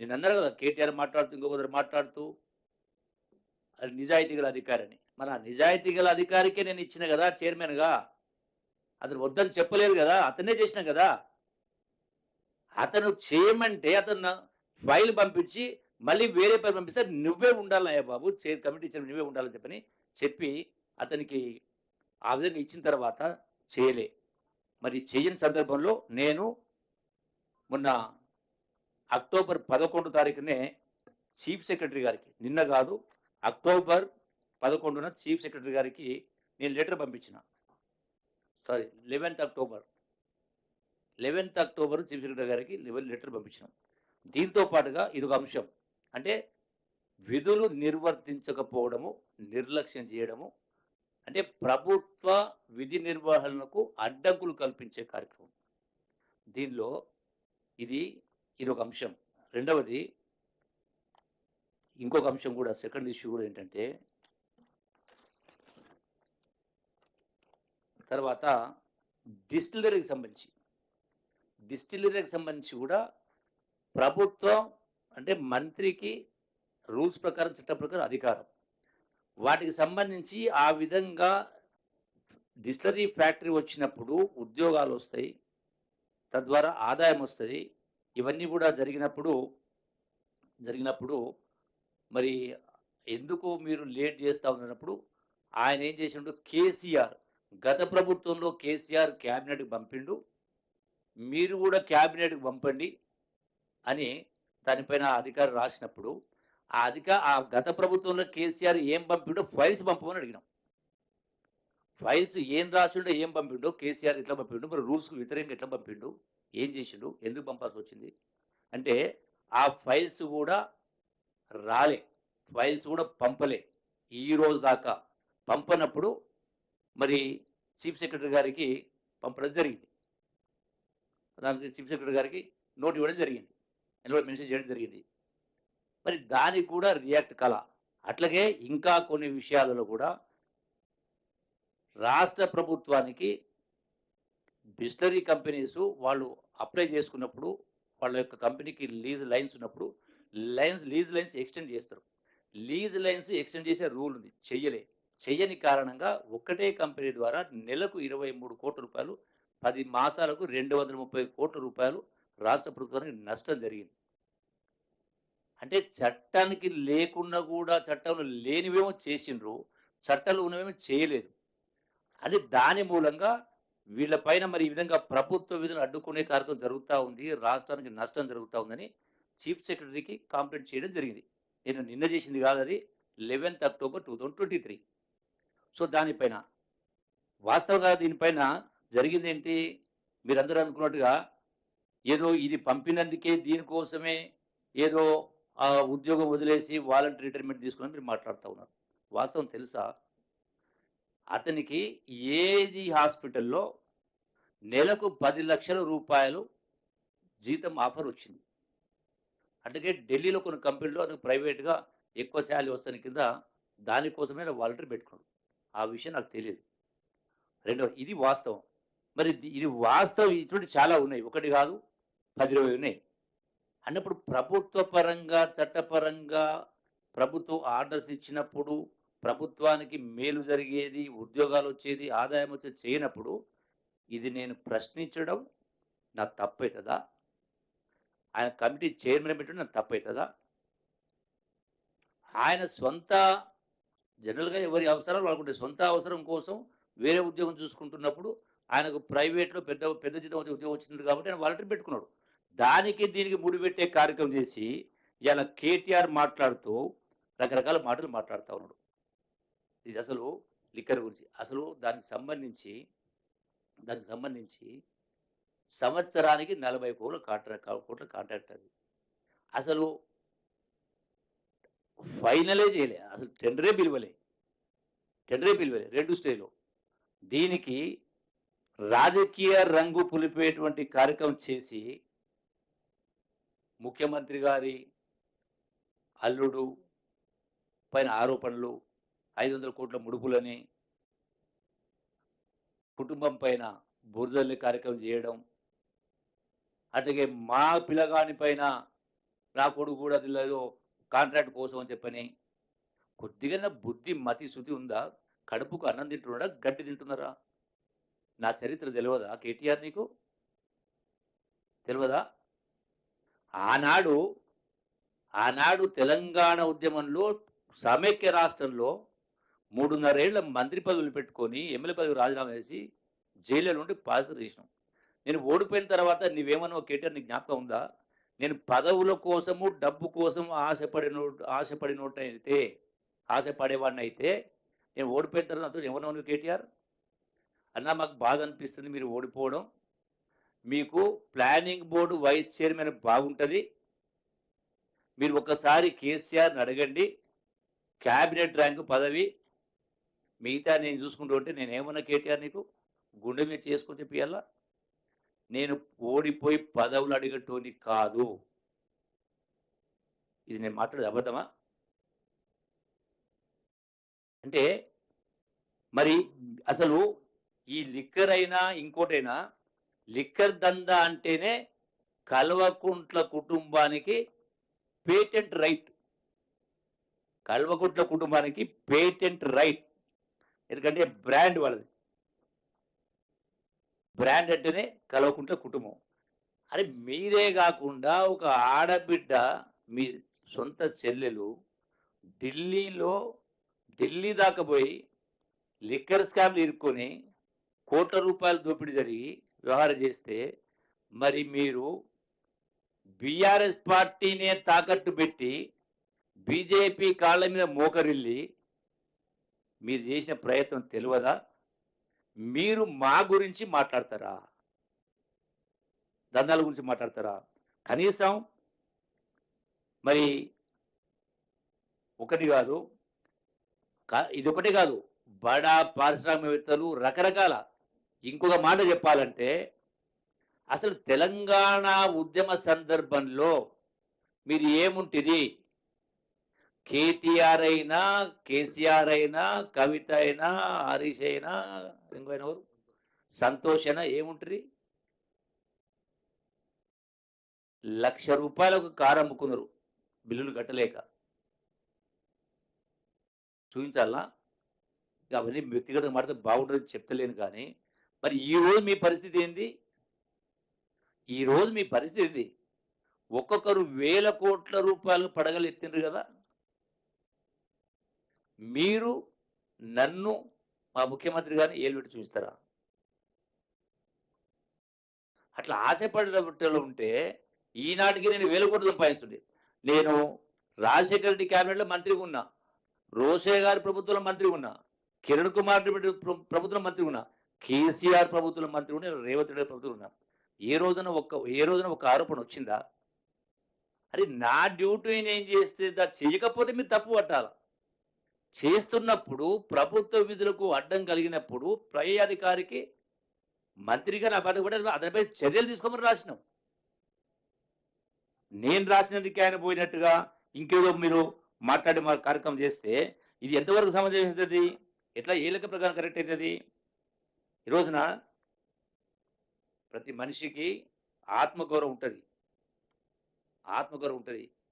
నేను అన్నారు కదా కేటీఆర్ మాట్లాడుతూ ఇంకొకరు మాట్లాడుతూ అది నిజాయితీ గల అధికారని. మరి ఆ నిజాయితీ గల అధికారికే నేను ఇచ్చిన కదా చైర్మన్‌గా. అతను వద్దని చెప్పలేదు కదా! అతనే చేసినా కదా! అతను చేయమంటే అతను ఫైల్ పంపించి మళ్ళీ వేరే ఫైల్ పంపిస్తే నువ్వే ఉండాలయ్యా బాబు కమిటీ చైర్మన్ నువ్వే ఉండాలని చెప్పి అతనికి ఆ విధంగా ఇచ్చిన తర్వాత చేయలే. మరి చెయ్యని సందర్భంలో నేను మొన్న అక్టోబర్ 11 తారీఖునే చీఫ్ సెక్రటరీ గారికి నిన్న కాదు అక్టోబర్ 11న చీఫ్ సెక్రటరీ గారికి నేను లెటర్ పంపించిన. సారీ 11థ్ అక్టోబర్. 11థ్ అక్టోబర్ చీఫ్ సెక్రటరీ గారికి లెటర్ పంపించినాం. దీంతో పాటుగా ఇదొక అంశం. అంటే విధులు నిర్వర్తించకపోవడము, నిర్లక్ష్యం చేయడము, అంటే ప్రభుత్వ విధి నిర్వహణకు అడ్డంకులు కల్పించే కార్యక్రమం. దీనిలో ఇది ఇదొక అంశం. రెండవది ఇంకొక అంశం కూడా సెకండ్ ఇష్యూ కూడా ఏంటంటే తర్వాత డిస్టిలరీకి సంబంధించి కూడా ప్రభుత్వం అంటే మంత్రికి రూల్స్ ప్రకారం చట్టం ప్రకారం అధికారం. వాటికి సంబంధించి ఆ విధంగా డిస్టిలరీ ఫ్యాక్టరీ వచ్చినప్పుడు ఉద్యోగాలు వస్తాయి. తద్వారా ఆదాయం వస్తది. ఇవన్నీ కూడా జరిగినప్పుడు మరి ఎందుకు మీరు లేట్ చేస్తా ఉన్నప్పుడు ఆయన ఏం చేసిండు కేసీఆర్ గత ప్రభుత్వంలో కేసీఆర్ క్యాబినెట్‌కి పంపిండు. మీరు కూడా క్యాబినెట్‌కి పంపండి అని దానిపైన అధికారి రాసినప్పుడు ఆ గత ప్రభుత్వంలో కేసీఆర్ ఏం పంపిండో ఫైల్స్ పంపమని అడిగినాం. ఫైల్స్ ఏం రాసిండో ఏం పంపిండో కేసీఆర్ ఎట్లా పంపిండు మరి రూల్స్‌కు వ్యతిరేకంగా ఎట్లా పంపిండు? ఏం చేసిండు? ఎందుకు పంపాల్సి వచ్చింది? అంటే ఆ ఫైల్స్ కూడా రాలే. ఫైల్స్ కూడా పంపలే. ఈ రోజు దాకా పంపనప్పుడు మరి చీఫ్ సెక్రటరీ గారికి పంపడం జరిగింది. దానికి చీఫ్ సెక్రటరీ గారికి నోట్ ఇవ్వడం జరిగింది. అందులో మెన్షన్ చేయడం జరిగింది. మరి దానికి కూడా రియాక్ట్ కాల. అట్లాగే ఇంకా కొన్ని విషయాలలో కూడా రాష్ట్ర ప్రభుత్వానికి డిస్టిలరీ కంపెనీస్ వాళ్ళు అప్లై చేసుకున్నప్పుడు వాళ్ళ యొక్క కంపెనీకి లీజ్ లైన్స్ ఉన్నప్పుడు లీజ్ లైన్స్ ఎక్స్టెండ్ చేస్తారు. లీజ్ లైన్స్ ఎక్స్టెండ్ చేసే రూల్ ఉంది. చెయ్యని కారణంగా ఒక్కటే కంపెనీ ద్వారా నెలకు 23 కోట్ల రూపాయలు 10 మాసాలకు 230 కోట్ల రూపాయలు రాష్ట్ర ప్రభుత్వానికి నష్టం జరిగింది. అంటే చట్టానికి లేకుండా కూడా చట్టంలో లేనివేమో చేసిండ్రు. చట్టాలు ఉన్నవేమో చేయలేదు. అది దాని మూలంగా వీళ్ళ పైన మరి ఈ విధంగా ప్రభుత్వ విధులను అడ్డుకునే కార్యక్రమం జరుగుతా ఉంది. రాష్ట్రానికి నష్టం జరుగుతా ఉందని చీఫ్ సెక్రటరీకి కంప్లెయింట్ చేయడం జరిగింది. నేను నిన్న చేసింది కాదు అది 11th అక్టోబర్ 2023. సో దానిపైన వాస్తవంగా దీనిపైన జరిగిందేంటి? మీరందరూ అనుకున్నట్టుగా ఏదో ఇది పంపినందుకే దీనికోసమే ఏదో ఉద్యోగం వదిలేసి వాలంటరీ రిటైర్మెంట్ తీసుకుని మీరు మాట్లాడుతా ఉన్నారు. వాస్తవం తెలుసా? అతనికి ఏజీ హాస్పిటల్‌లో నెలకు 10 లక్షల రూపాయలు జీతం ఆఫర్ వచ్చింది. అందుకే ఢిల్లీలో కొన్ని కంపెనీలో అతను ప్రైవేట్‌గా ఎక్కువ సాలరీ వస్తదని కింద దానికోసమే వాలంటరీ పెట్టుకున్నాడు. ఆ విషయం నాకు తెలీదు. రెండోది ఇది వాస్తవం. మరి ఇది వాస్తవం ఇటువంటివి చాలా ఉన్నాయి. ఒకటి కాదు 10, 20 ఉన్నాయి. అన్నప్పుడు ప్రభుత్వ పరంగా, చట్టపరంగా ప్రభుత్వం ఆర్డర్స్ ఇచ్చినప్పుడు ప్రభుత్వానికి మేలు జరిగేది, ఉద్యోగాలొచ్చేది, ఆదాయం వచ్చేది చేయనప్పుడు ఇది నేను ప్రశ్నించడం నాకు తప్పైతదా? ఆయన కమిటీ చైర్మన్ పెట్టడం నాకు తప్పైతదా? ఆయన జనరల్‌గా ఎవరి అవసరాలు వాళ్ళకుంటాయి. సొంత అవసరం కోసం వేరే ఉద్యోగం చూసుకుంటున్నప్పుడు ఆయనకు ప్రైవేట్‌లో పెద్ద పెద్ద జీతం వచ్చే ఉద్యోగం వచ్చింది కాబట్టి ఆయన వాలంటీర్ పెట్టుకున్నాడు. దానికి దీనికి ముడిపెట్టే కార్యక్రమం చేసి ఇయాల కేటీఆర్ మాట్లాడుతూ రకరకాల మాటలు మాట్లాడుతా ఉన్నాడు. ఇది అసలు లిక్కర్ గురించి. అసలు దానికి సంబంధించి సంవత్సరానికి 40 కోట్ల కాంట్రాక్ట్ అది. అసలు ఫైనలే చేయలే. అసలు టెండరే పిలవలే 2 స్టేజ్‌లో. దీనికి రాజకీయ రంగు పులిపేటువంటి కార్యక్రమం చేసి ముఖ్యమంత్రి గారి అల్లుడు పైన ఆరోపణలు, 500 కోట్ల ముడుపులని, కుటుంబం పైన బురదజల్లే కార్యక్రమం చేయడం, అట్లాగే మా పిల్లగాని పైన నా కొడుకు కూడా ఏదో కాంట్రాక్ట్ కోసం అని చెప్పని. కొద్దిగా బుద్ధి, మతి, శుద్ధి ఉందా? కడుపుకు అన్నం తింటున్నాడా? గడ్డి తింటున్నారా? నా చరిత్ర తెలవదా కేటీఆర్ నీకు? తెలవదా? ఆనాడు, ఆనాడు తెలంగాణ ఉద్యమంలో సమైక్య రాష్ట్రంలో 3.5 ఏళ్ల మంత్రి పదవులు పెట్టుకొని, ఎమ్మెల్యే పదవి రాజీనామా చేసి జైల్లో నుండి పాదయాత్ర చేసినాం. నేను ఓడిపోయిన తర్వాత నీవేమన్నావు కేటీఆర్ నీకు జ్ఞాపకం ఉందా? నేను పదవుల కోసము, డబ్బు కోసం ఆశపడేవాడినైతే నేను ఓడిపోయిన తర్వాత నాతో ఏమన్నావు నువ్వు కేటీఆర్? అన్నా మాకు బాధ అనిపిస్తుంది మీరు ఓడిపోవడం. మీకు ప్లానింగ్ బోర్డు వైస్ చైర్మన్ బాగుంటది. మీరు ఒక్కసారి కేసీఆర్‌ని అడగండి. క్యాబినెట్ ర్యాంక్ పదవి మిగతా నేను చూసుకుంటూ ఉంటే నేనేమన్నా కేటీఆర్ నీకు? గుండె మీద చేసుకొని చెప్పియాలా? నేను ఓడిపోయి పదవులు అడిగేటోని కాదు. ఇది నేను మాట్లాడేది అబద్ధమా? అంటే మరి అసలు ఈ లిక్కర్ అయినా ఇంకోటైనా లిక్కర్ దందా అంటేనే కల్వకుంట్ల కుటుంబానికి పేటెంట్ రైట్. కల్వకుంట్ల కుటుంబానికి పేటెంట్ రైట్. ఎందుకంటే బ్రాండ్ వాళ్ళది. బ్రాండ్ అంటేనే కల్వకుంట్ల కుటుంబం. అరే మీరే కాకుండా ఒక ఆడబిడ్డ మీ సొంత చెల్లెలు ఢిల్లీలో ఢిల్లీ దాకా పోయి లిక్కర్ స్కామ్లు ఇరుక్కొని కోట్ల రూపాయల దోపిడీ జరిగి వ్యవహారం చేస్తే మరి మీరు బీఆర్ఎస్ పార్టీనే తాకట్టు పెట్టి బీజేపీ కాళ్ళ మీద మోకరిల్లి మీరు చేసిన ప్రయత్నం తెలియదా? మీరు మా గురించి మాట్లాడతారా? దందాల గురించి మాట్లాడతారా? కనీసం మరి ఒకటి కాదు, ఇదొకటే కాదు, బడా పారిశ్రామికవేత్తలు రకరకాల. ఇంకొక మాట చెప్పాలంటే అసలు తెలంగాణ ఉద్యమ సందర్భంలో మీరు ఏముంటిది? కేటీఆర్ అయినా, కేసీఆర్ అయినా, కవిత అయినా, హరీష్ అయినా, ఇంకోనెవరు సంతోష్ అయినా ఏముంటుంది? ₹1,00,000 కారు అమ్ముకున్నారు బిల్లులు కట్టలేక. చూపించాలనా? అవన్నీ వ్యక్తిగతంగా మాట్లాడితే బాగుంటుంది చెప్తలేను కానీ మరి ఈ రోజు మీ పరిస్థితి ఏంది? ఈ రోజు మీ పరిస్థితి ఏంది? ఒక్కొక్కరు వేల కోట్ల రూపాయలు పడగలు ఎత్తిండ్రు కదా. మీరు నన్ను మా ముఖ్యమంత్రి గారిని ఏలు పెట్టి చూపిస్తారా? అట్లా ఆశపడేటట్లు ఉంటే ఈనాటికి నేను వేల కోట్లు సంపాదిస్తుండే. నేను రాజశేఖర రెడ్డి క్యాబినెట్లో మంత్రిగా ఉన్నా, రోషయ్య గారి ప్రభుత్వంలో మంత్రిగా ఉన్నా, కిరణ్ కుమార్ రెడ్డి ప్రభుత్వంలో మంత్రిగా ఉన్నా, కేసీఆర్ ప్రభుత్వంలో మంత్రి ఉన్నా, రేవంత్ రెడ్డి ప్రభుత్వం ఉన్నా. ఏ రోజున ఒక ఆరోపణ వచ్చిందా? అరే నా డ్యూటీ నేను చేస్తే చేయకపోతే మీరు తప్పు పట్టాలి. చేస్తున్నప్పుడు ప్రభుత్వ విధులకు అడ్డం కలిగినప్పుడు పై అధికారికి మంత్రిగా నా బాధ్యత కూడా అతనిపై చర్యలు తీసుకోమని రాసినాం. నేను రాసినందుకు ఆయన పోయినట్టుగా ఇంకేదో మీరు మాట్లాడి మా కార్యక్రమం చేస్తే ఇది ఎంతవరకు సమంజసం అవుతుంది? ఎట్లా ఏ లెక్క ప్రకారం కరెక్ట్ అవుతుంది? ఈ రోజున ప్రతి మనిషికి ఆత్మగౌరవం ఉంటుంది. ఆత్మగౌరవం ఉంటుంది.